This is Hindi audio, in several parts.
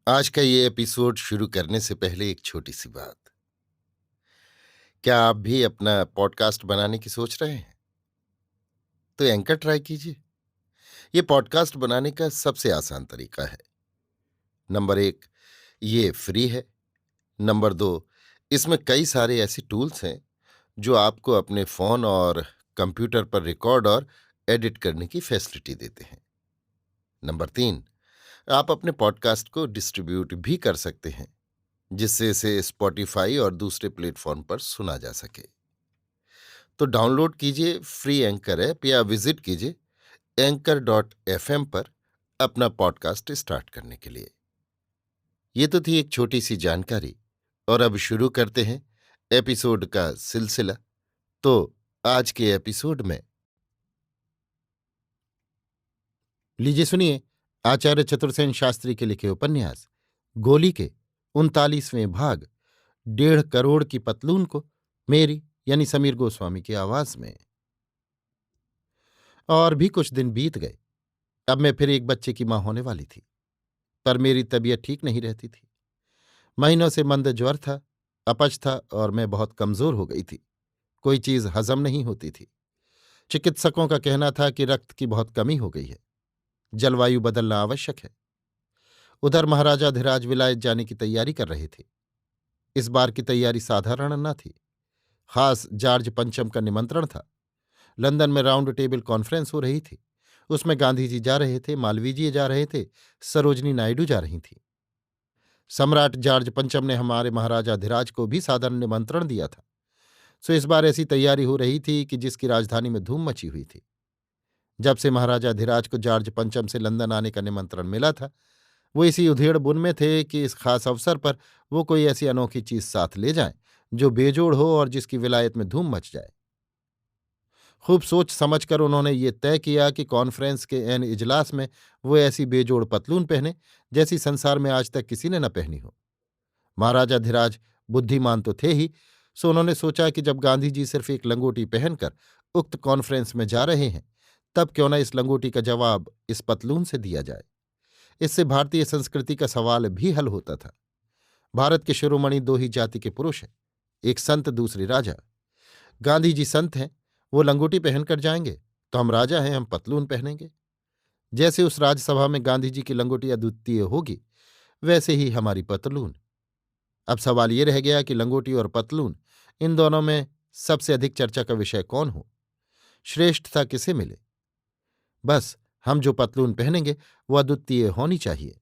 आज का ये एपिसोड शुरू करने से पहले एक छोटी सी बात। क्या आप भी अपना पॉडकास्ट बनाने की सोच रहे हैं? तो एंकर ट्राई कीजिए। ये पॉडकास्ट बनाने का सबसे आसान तरीका है। नंबर एक, ये फ्री है। नंबर दो, इसमें कई सारे ऐसे टूल्स हैं जो आपको अपने फोन और कंप्यूटर पर रिकॉर्ड और एडिट करने की फैसिलिटी देते हैं। नंबर तीन, आप अपने पॉडकास्ट को डिस्ट्रीब्यूट भी कर सकते हैं, जिससे इसे स्पॉटिफाई और दूसरे प्लेटफॉर्म पर सुना जा सके। तो डाउनलोड कीजिए फ्री एंकर ऐप या विजिट कीजिए anchor.fm पर अपना पॉडकास्ट स्टार्ट करने के लिए। ये तो थी एक छोटी सी जानकारी, और अब शुरू करते हैं एपिसोड का सिलसिला। तो आज के एपिसोड में लीजिए सुनिए आचार्य चतुर्सेन शास्त्री के लिखे उपन्यास गोली के 39वें भाग 1.5 करोड़ की पतलून को मेरी यानी समीर गोस्वामी की आवाज में। और भी कुछ दिन बीत गए। अब मैं फिर एक बच्चे की मां होने वाली थी, पर मेरी तबीयत ठीक नहीं रहती थी। महीनों से मंद ज्वर था, अपच था और मैं बहुत कमजोर हो गई थी। कोई चीज हजम नहीं होती थी। चिकित्सकों का कहना था कि रक्त की बहुत कमी हो गई है, जलवायु बदलना आवश्यक है। उधर महाराजाधिराज विलायत जाने की तैयारी कर रहे थे। इस बार की तैयारी साधारण न थी। खास जॉर्ज पंचम का निमंत्रण था। लंदन में राउंड टेबल कॉन्फ्रेंस हो रही थी। उसमें गांधी जी जा रहे थे, मालवीय जी जा रहे थे, सरोजनी नायडू जा रही थी। सम्राट जॉर्ज पंचम ने हमारे महाराजाधिराज को भी सादर निमंत्रण दिया था। सो इस बार ऐसी तैयारी हो रही थी कि जिसकी राजधानी में धूम मची हुई थी। जब से महाराजाधिराज को जॉर्ज पंचम से लंदन आने का निमंत्रण मिला था, वो इसी उधेड़ बुन में थे कि इस खास अवसर पर वो कोई ऐसी अनोखी चीज साथ ले जाएं जो बेजोड़ हो और जिसकी विलायत में धूम मच जाए। खूब सोच समझकर उन्होंने ये तय किया कि कॉन्फ्रेंस के एन इजलास में वो ऐसी बेजोड़ पतलून पहने जैसी संसार में आज तक किसी ने न पहनी हो। महाराजाधिराज बुद्धिमान तो थे ही, सो उन्होंने सोचा कि जब गांधी जी सिर्फ एक लंगोटी पहनकर उक्त कॉन्फ्रेंस में जा रहे हैं, तब क्यों न इस लंगोटी का जवाब इस पतलून से दिया जाए। इससे भारतीय संस्कृति का सवाल भी हल होता था। भारत के शिरोमणि दो ही जाति के पुरुष हैं, एक संत दूसरी राजा। गांधी जी संत हैं, वो लंगोटी पहनकर जाएंगे, तो हम राजा हैं, हम पतलून पहनेंगे। जैसे उस राजसभा में गांधी जी की लंगोटी अद्वितीय होगी, वैसे ही हमारी पतलून। अब सवाल ये रह गया कि लंगोटी और पतलून, इन दोनों में सबसे अधिक चर्चा का विषय कौन हो, श्रेष्ठता किसे मिले। बस हम जो पतलून पहनेंगे वो अद्वितीय होनी चाहिए।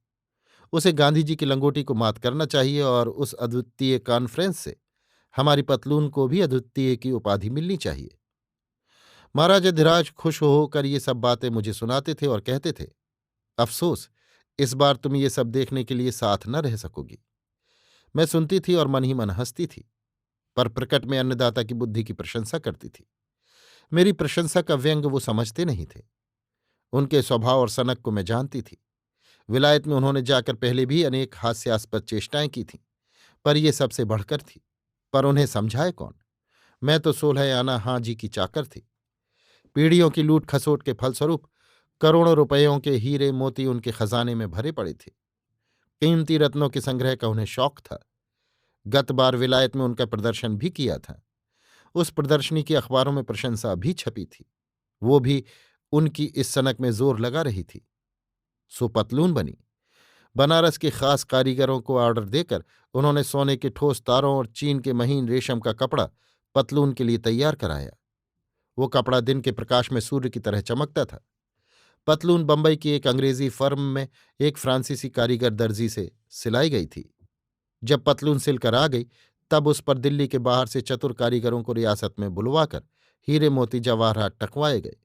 उसे गांधी जी की लंगोटी को मात करना चाहिए और उस अद्वितीय कॉन्फ्रेंस से हमारी पतलून को भी अद्वितीय की उपाधि मिलनी चाहिए। महाराजा धीराज खुश होकर ये सब बातें मुझे सुनाते थे और कहते थे, अफसोस इस बार तुम ये सब देखने के लिए साथ न रह सकोगी। मैं सुनती थी और मन ही मन हंसती थी, पर प्रकट में अन्नदाता की बुद्धि की प्रशंसा करती थी। मेरी प्रशंसा का व्यंग वो समझते नहीं थे। उनके स्वभाव और सनक को मैं जानती थी। विलायत में उन्होंने जाकर पहले भी अनेक हास्यास्पद चेष्टाएं की थीं, पर ये सबसे बढ़कर थी। पर उन्हें समझाए कौन। मैं तो 16 आना हाँ जी की चाकर थी। पीढ़ियों की लूट खसोट के फलस्वरूप करोड़ों रुपयों के हीरे मोती उनके खजाने में भरे पड़े थे। कीमती रत्नों के संग्रह का उन्हें शौक था। गत बार विलायत में उनका प्रदर्शन भी किया था। उस प्रदर्शनी की अखबारों में प्रशंसा भी छपी थी। वो भी उनकी इस सनक में जोर लगा रही थी। सो पतलून बनी। बनारस के खास कारीगरों को ऑर्डर देकर उन्होंने सोने के ठोस तारों और चीन के महीन रेशम का कपड़ा पतलून के लिए तैयार कराया। वो कपड़ा दिन के प्रकाश में सूर्य की तरह चमकता था। पतलून बंबई की एक अंग्रेजी फर्म में एक फ्रांसीसी कारीगर दर्जी से सिलाई गई थी। जब पतलून सिलकर आ गई, तब उस पर दिल्ली के बाहर से चतुर कारीगरों को रियासत में बुलवाकर हीरे मोती जवाहरात टकवाए गए।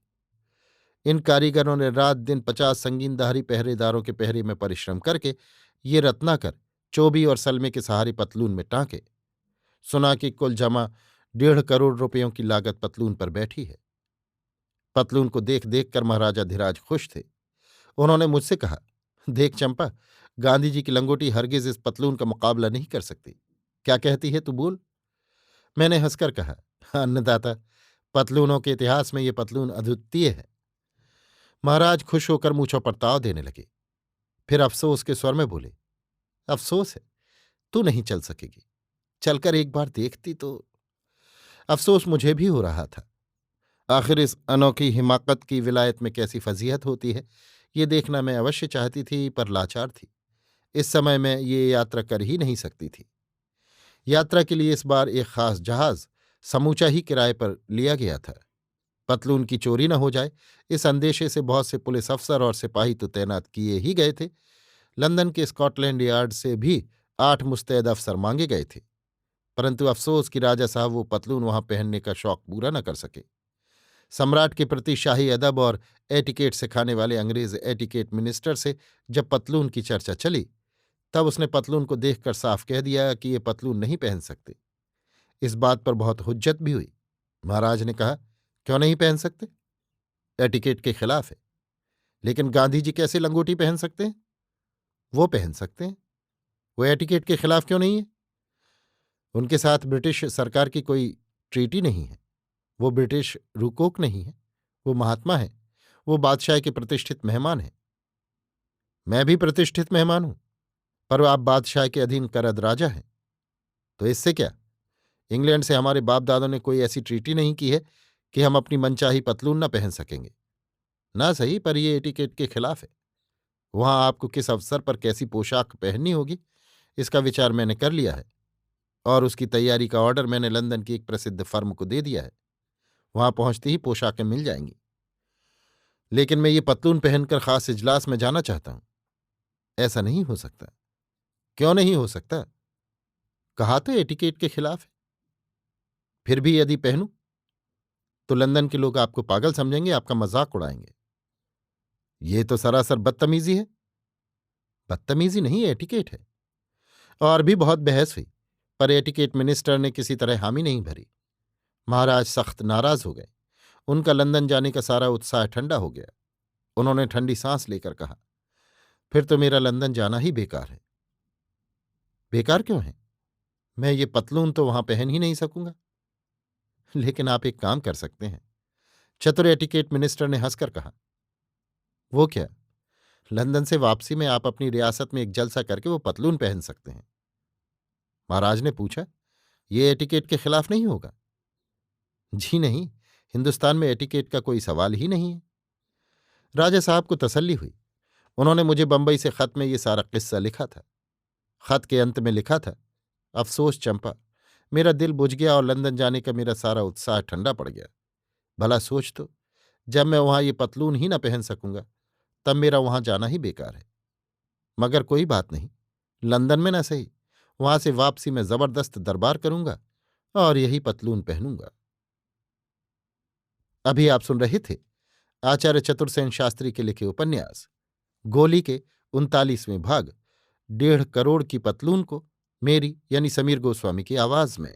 इन कारीगरों ने रात दिन 50 संगीनधारी पहरेदारों के पहरे में परिश्रम करके ये रत्नाकर चोबी और सलमे के सहारे पतलून में टांके। सुना कि कुल जमा 1.5 करोड़ रुपयों की लागत पतलून पर बैठी है। पतलून को देख देख कर महाराजा धीराज खुश थे। उन्होंने मुझसे कहा, देख चंपा, गांधी जी की लंगोटी हरगिज इस पतलून का मुकाबला नहीं कर सकती। क्या कहती है तू, बोल। मैंने हंसकर कहा, अन्नदाता, पतलूनों के इतिहास में ये पतलून अद्वितीय है। महाराज खुश होकर मूंछों पर ताव देने लगे। फिर अफसोस के स्वर में बोले, अफसोस है, तू नहीं चल सकेगी। चलकर एक बार देखती तो। अफसोस मुझे भी हो रहा था। आखिर इस अनोखी हिमाकत की विलायत में कैसी फजीहत होती है, ये देखना मैं अवश्य चाहती थी, पर लाचार थी। इस समय मैं ये यात्रा कर ही नहीं सकती थी। यात्रा के लिए इस बार एक खास जहाज समूचा ही किराए पर लिया गया था। पतलून की चोरी न हो जाए, इस अंदेशे से बहुत से पुलिस अफसर और सिपाही तो तैनात किए ही गए थे। लंदन के स्कॉटलैंड यार्ड से भी 8 मुस्तैद अफसर मांगे गए थे। परंतु अफसोस कि राजा साहब वो पतलून वहां पहनने का शौक पूरा न कर सके। सम्राट के प्रति शाही अदब और एटिकेट सिखाने वाले अंग्रेज एटिकेट मिनिस्टर से जब पतलून की चर्चा चली, तब उसने पतलून को देखकर साफ कह दिया कि ये पतलून नहीं पहन सकते। इस बात पर बहुत हुज्जत भी हुई। महाराज ने कहा, क्यों नहीं पहन सकते? एटिकेट के खिलाफ है। लेकिन गांधी जी कैसे लंगोटी पहन सकते हैं? वो पहन सकते हैं। वो एटिकेट के खिलाफ क्यों नहीं है? उनके साथ ब्रिटिश सरकार की कोई ट्रीटी नहीं है। वो ब्रिटिश रुकोक नहीं है। वो महात्मा है। वो बादशाह के प्रतिष्ठित मेहमान हैं। मैं भी प्रतिष्ठित मेहमान हूं, पर आप बादशाह के अधीन करद राजा हैं। तो इससे क्या? इंग्लैंड से हमारे बाप दादों ने कोई ऐसी ट्रीटी नहीं की है कि हम अपनी मनचाही पतलून न पहन सकेंगे। ना सही, पर यह एटिकेट के खिलाफ है। वहां आपको किस अवसर पर कैसी पोशाक पहननी होगी, इसका विचार मैंने कर लिया है, और उसकी तैयारी का ऑर्डर मैंने लंदन की एक प्रसिद्ध फर्म को दे दिया है। वहां पहुंचते ही पोशाकें मिल जाएंगी। लेकिन मैं ये पतलून पहनकर खास इजलास में जाना चाहता हूं। ऐसा नहीं हो सकता। क्यों नहीं हो सकता? कहा तो एटिकेट के खिलाफ है। फिर भी यदि पहनूं तो लंदन के लोग आपको पागल समझेंगे, आपका मजाक उड़ाएंगे। ये तो सरासर बदतमीजी है। बदतमीजी नहीं, एटिकेट है। और भी बहुत बहस हुई, पर एटिकेट मिनिस्टर ने किसी तरह हामी नहीं भरी। महाराज सख्त नाराज हो गए। उनका लंदन जाने का सारा उत्साह ठंडा हो गया। उन्होंने ठंडी सांस लेकर कहा, फिर तो मेरा लंदन जाना ही बेकार है। बेकार क्यों है? मैं ये पतलून तो वहां पहन ही नहीं सकूंगा। लेकिन आप एक काम कर सकते हैं, चतुर एटिकेट मिनिस्टर ने हंसकर कहा। वो क्या? लंदन से वापसी में आप अपनी रियासत में एक जलसा करके वो पतलून पहन सकते हैं। महाराज ने पूछा, ये एटिकेट के खिलाफ नहीं होगा? जी नहीं, हिंदुस्तान में एटिकेट का कोई सवाल ही नहीं है। राजा साहब को तसल्ली हुई। उन्होंने मुझे बंबई से खत में ये सारा किस्सा लिखा था। खत के अंत में लिखा था, अफसोस चंपा, मेरा दिल बुझ गया और लंदन जाने का मेरा सारा उत्साह ठंडा पड़ गया। भला सोच तो, जब मैं वहां ये पतलून ही न पहन सकूंगा, तब मेरा वहां जाना ही बेकार है। मगर कोई बात नहीं, लंदन में न सही, वहां से वापसी में जबरदस्त दरबार करूंगा और यही पतलून पहनूंगा। अभी आप सुन रहे थे आचार्य चतुर्सेन शास्त्री के लिखे उपन्यास गोली के 39वें भाग 1.5 करोड़ की पतलून को, मेरी यानी समीर गोस्वामी की आवाज में।